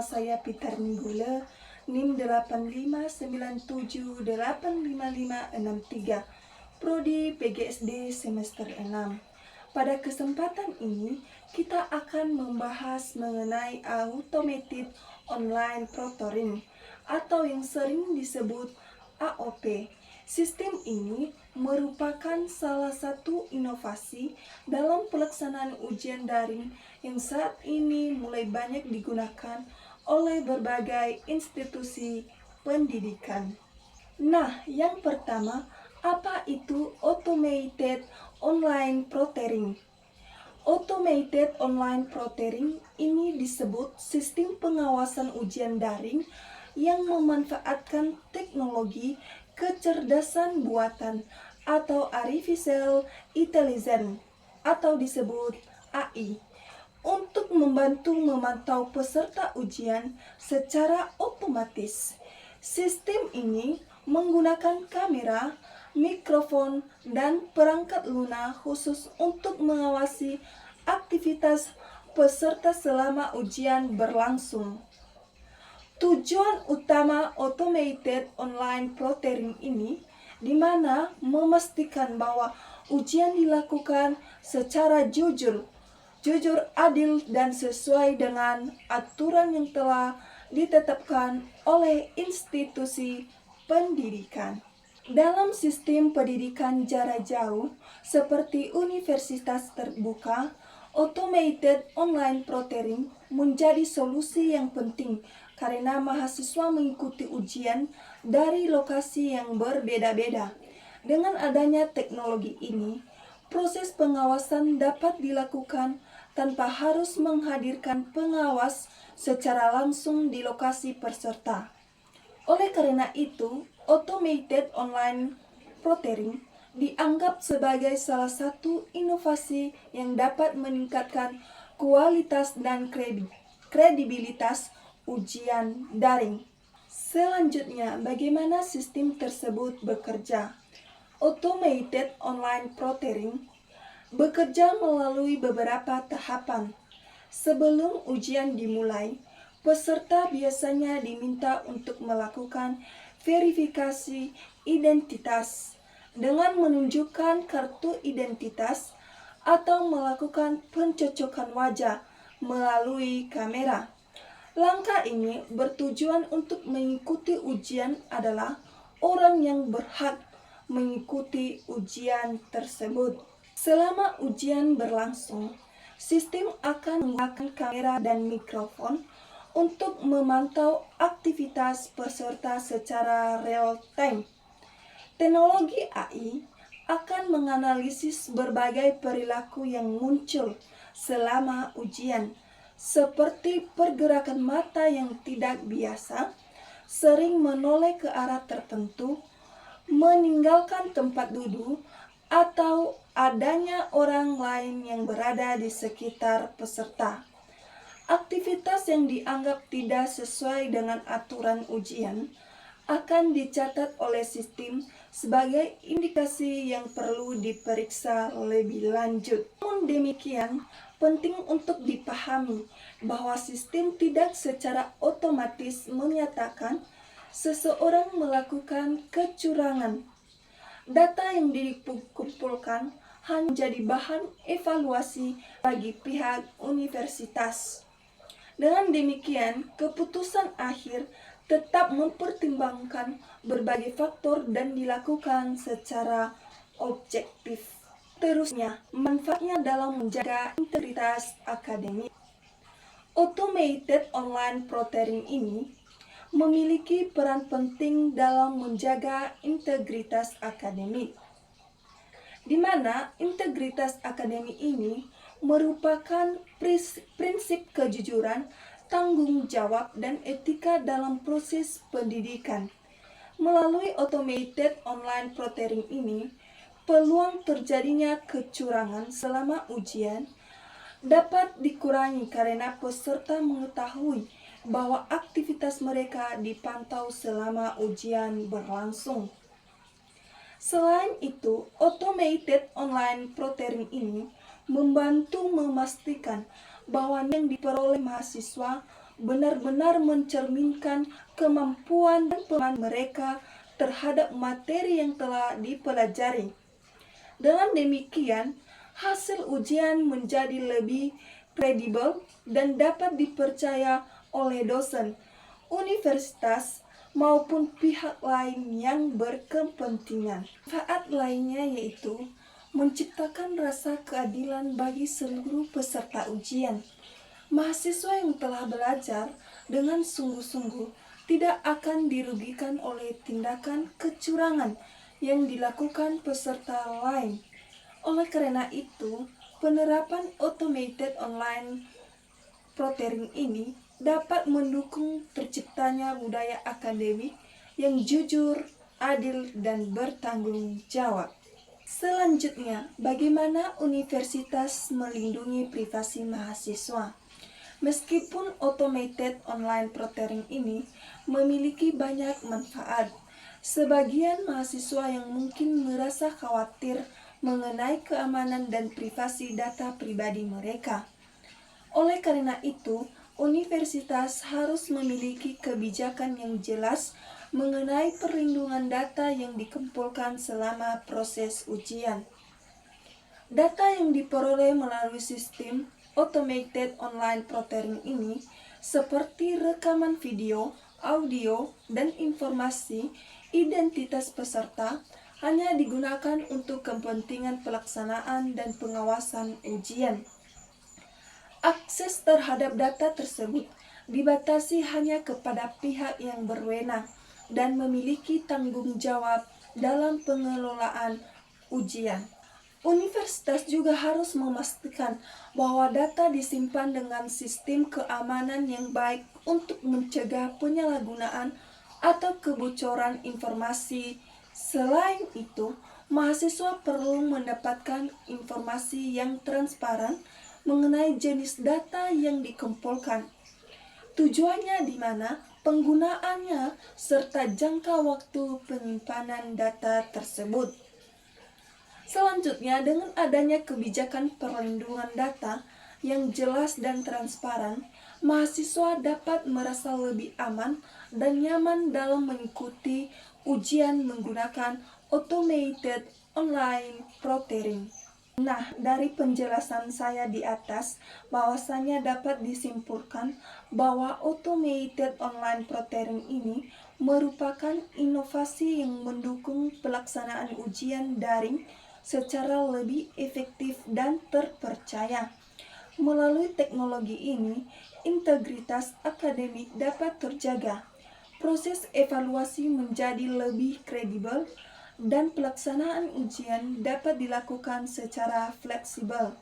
saya Peter Ninggule, NIM 859785563, Prodi PGSD semester 6. Pada kesempatan ini, kita akan membahas mengenai Automated Online Proctoring atau yang sering disebut AOP. Sistem ini merupakan salah satu inovasi dalam pelaksanaan ujian daring yang saat ini mulai banyak digunakan oleh berbagai institusi pendidikan. Nah, yang pertama, apa itu Automated Online Proctoring? Automated Online Proctoring ini disebut sistem pengawasan ujian daring yang memanfaatkan teknologi kecerdasan buatan atau artificial intelligence atau disebut AI untuk membantu memantau peserta ujian secara otomatis. Sistem ini menggunakan kamera, mikrofon, dan perangkat lunak khusus untuk mengawasi aktivitas peserta selama ujian berlangsung. Tujuan utama Automated Online Proctoring ini di mana memastikan bahwa ujian dilakukan secara jujur, adil, dan sesuai dengan aturan yang telah ditetapkan oleh institusi pendidikan. Dalam sistem pendidikan jarak jauh seperti universitas terbuka, Automated Online Proctoring menjadi solusi yang penting karena mahasiswa mengikuti ujian dari lokasi yang berbeda-beda. Dengan adanya teknologi ini, proses pengawasan dapat dilakukan tanpa harus menghadirkan pengawas secara langsung di lokasi peserta. Oleh karena itu, Automated Online Proctoring dianggap sebagai salah satu inovasi yang dapat meningkatkan kualitas dan kredibilitas ujian daring. Selanjutnya, bagaimana sistem tersebut bekerja? Automated Online Proctoring bekerja melalui beberapa tahapan. Sebelum ujian dimulai, peserta biasanya diminta untuk melakukan verifikasi identitas dengan menunjukkan kartu identitas atau melakukan pencocokan wajah melalui kamera. Langkah ini bertujuan untuk mengikuti ujian adalah orang yang berhak mengikuti ujian tersebut. Selama ujian berlangsung, sistem akan menggunakan kamera dan mikrofon untuk memantau aktivitas peserta secara real time. Teknologi AI akan menganalisis berbagai perilaku yang muncul selama ujian, seperti pergerakan mata yang tidak biasa, sering menoleh ke arah tertentu, meninggalkan tempat duduk, atau adanya orang lain yang berada di sekitar peserta. Aktivitas yang dianggap tidak sesuai dengan aturan ujian akan dicatat oleh sistem sebagai indikasi yang perlu diperiksa lebih lanjut. Namun demikian, penting untuk dipahami bahwa sistem tidak secara otomatis menyatakan seseorang melakukan kecurangan. Data yang dikumpulkan hanya menjadi bahan evaluasi bagi pihak universitas. Dengan demikian, keputusan akhir tetap mempertimbangkan berbagai faktor dan dilakukan secara objektif. Terusnya, manfaatnya dalam menjaga integritas akademik. Automated Online Proctoring ini memiliki peran penting dalam menjaga integritas akademik, di mana integritas akademik ini merupakan prinsip kejujuran, tanggung jawab, dan etika dalam proses pendidikan. Melalui Automated Online Proctoring ini, peluang terjadinya kecurangan selama ujian dapat dikurangi karena peserta mengetahui bahwa aktivitas mereka dipantau selama ujian berlangsung. Selain itu, Automated Online Proctoring ini membantu memastikan bahwa yang diperoleh mahasiswa benar-benar mencerminkan kemampuan dan pemahaman mereka terhadap materi yang telah dipelajari. Dengan demikian, hasil ujian menjadi lebih kredibel dan dapat dipercaya oleh dosen, universitas, maupun pihak lain yang berkepentingan. Manfaat lainnya yaitu menciptakan rasa keadilan bagi seluruh peserta ujian. Mahasiswa yang telah belajar dengan sungguh-sungguh tidak akan dirugikan oleh tindakan kecurangan yang dilakukan peserta lain. Oleh karena itu, penerapan automated online proctoring ini dapat mendukung terciptanya budaya akademik yang jujur, adil, dan bertanggung jawab. Selanjutnya, bagaimana universitas melindungi privasi mahasiswa? Meskipun automated online proctoring ini memiliki banyak manfaat, sebagian mahasiswa yang mungkin merasa khawatir mengenai keamanan dan privasi data pribadi mereka. Oleh karena itu, universitas harus memiliki kebijakan yang jelas mengenai perlindungan data yang dikumpulkan selama proses ujian. Data yang diperoleh melalui sistem automated online proctoring ini, seperti rekaman video, audio, dan informasi identitas peserta, hanya digunakan untuk kepentingan pelaksanaan dan pengawasan ujian. Akses terhadap data tersebut dibatasi hanya kepada pihak yang berwenang dan memiliki tanggung jawab dalam pengelolaan ujian. Universitas juga harus memastikan bahwa data disimpan dengan sistem keamanan yang baik untuk mencegah penyalahgunaan atau kebocoran informasi. Selain itu, mahasiswa perlu mendapatkan informasi yang transparan mengenai jenis data yang dikumpulkan, tujuannya di mana, penggunaannya, serta jangka waktu penyimpanan data tersebut. Selanjutnya, dengan adanya kebijakan perlindungan data yang jelas dan transparan, mahasiswa dapat merasa lebih aman dan nyaman dalam mengikuti ujian menggunakan automated online proctoring. Nah, dari penjelasan saya di atas, bahwasanya dapat disimpulkan bahwa automated online proctoring ini merupakan inovasi yang mendukung pelaksanaan ujian daring secara lebih efektif dan terpercaya. Melalui teknologi ini, integritas akademik dapat terjaga, proses evaluasi menjadi lebih kredibel, dan pelaksanaan ujian dapat dilakukan secara fleksibel.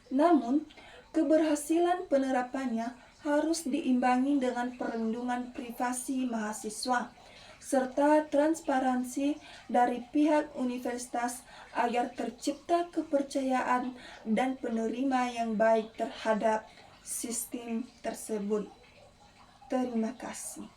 Namun, keberhasilan penerapannya harus diimbangi dengan perlindungan privasi mahasiswa, serta transparansi dari pihak universitas agar tercipta kepercayaan dan penerima yang baik terhadap sistem tersebut. Terima kasih.